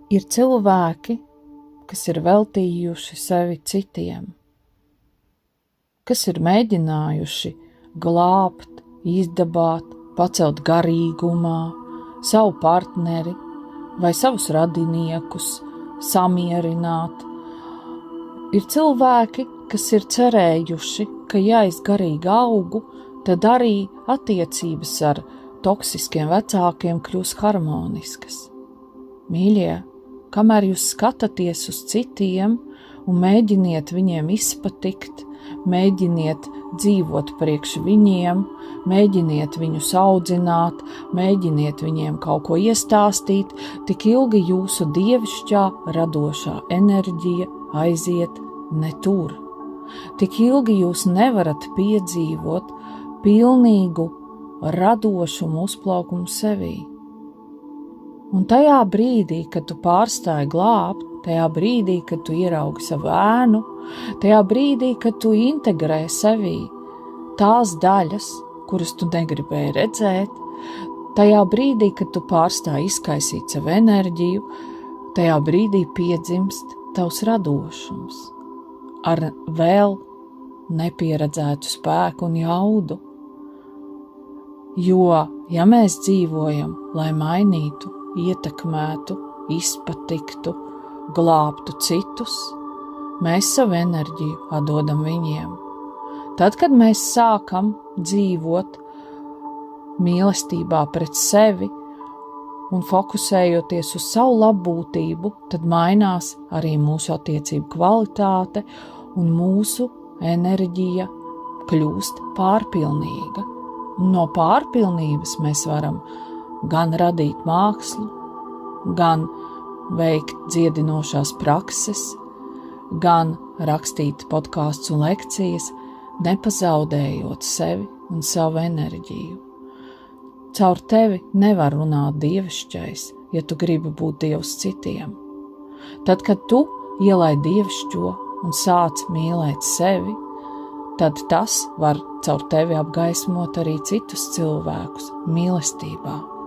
Ir cilvēki, kas ir veltījuši sevi citiem, kas ir mēģinājuši glābt, izdabāt, pacelt garīgumā savu partneri vai savus radiniekus, samierināt. Ir cilvēki, kas ir cerējuši, ka ja es garīgi augu, tad arī attiecības ar toksiskiem vecākiem kļūs harmoniskas. Mīļie, kamēr jūs skatāties uz citiem un mēģiniet viņiem izpatikt, mēģiniet dzīvot priekš viņiem, mēģiniet viņus audzināt, mēģiniet viņiem kaut ko iestāstīt, tik ilgi jūsu dievišķā radošā enerģija aiziet ne tur. Tik ilgi jūs nevarat piedzīvot pilnīgu radošumu uzplaukumu sevī. Un tajā brīdī, kad tu pārstāji glābt, tajā brīdī, kad tu ieraugi savu ēnu, tajā brīdī, kad tu integrē sevī tās daļas, kuras tu negribēji redzēt, tajā brīdī, kad tu pārstāji izkaisīt savu enerģiju, tajā brīdī piedzimst tavs radošums ar vēl nepieredzētu spēku un jaudu. Jo, ja mēs dzīvojam, lai mainītu, ietekmētu, izpatiktu, glābtu citus, mēs savu enerģiju atdodam viņiem. Tad, kad mēs sākam dzīvot mīlestībā pret sevi un fokusējoties uz savu labbūtību, tad mainās arī mūsu attiecību kvalitāte un mūsu enerģija kļūst pārpilnīga. No pārpilnības mēs varam gan radīt mākslu, gan veikt dziedinošās prakses, gan rakstīt podkāstus un lekcijas, nepazaudējot sevi un savu enerģiju. Caur tevi nevar runāt dievišķais, ja tu gribi būt dievs citiem. Tad, kad tu ielaid dievišķo un sāc mīlēt sevi, tad tas var caur tevi apgaismot arī citus cilvēkus mīlestībā.